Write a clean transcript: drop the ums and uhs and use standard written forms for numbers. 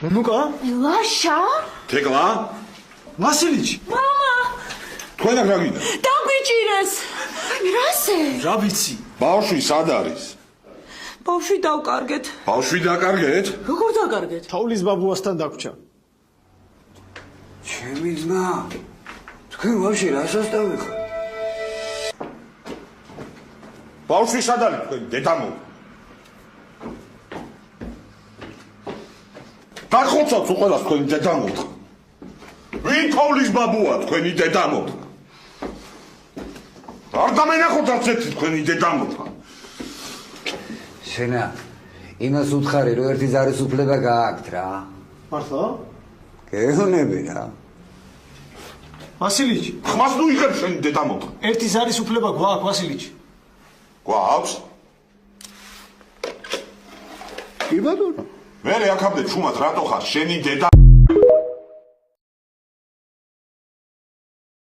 ნუკა? ლაშა? თეკლა? ვასილიჩ. მამა, თქვენ არ გაგიდა? დაგვიჭირეს. რასე? რა ვიცი? ბავშვი სად არის? ბავშვი დავკარგეთ. ბავშვი დაკარგეთ? როგორ დაკარგეთ? თოვლის ბაბუასთან დაგვრჩა. ჩემი ძმა, თქვენ ვაფშე რასაც დავიხარ? ბავშვი სად არის თქვენი დედამო? დახოცავთ უყველას თქვენი დედამოთ. ვინ თოვლის ბაბუა თქვენი დედამოთ? არ დამენახოთ ერთი თქვენი დედამოთ. შენა, იმას უთხარი, რომ ერთი ზარის უფლება გააქვთ რა. მართლა? გეუბნები რა. ვასილიჩ, ხმას ნუ იღებ შენი დედამოთ. ერთი ზარის უფლება გვაქვს, ვასილიჩ. გვაქვს? კი ბატონო. მე აქამდე ჩუმად რატო ხარ შენი დედა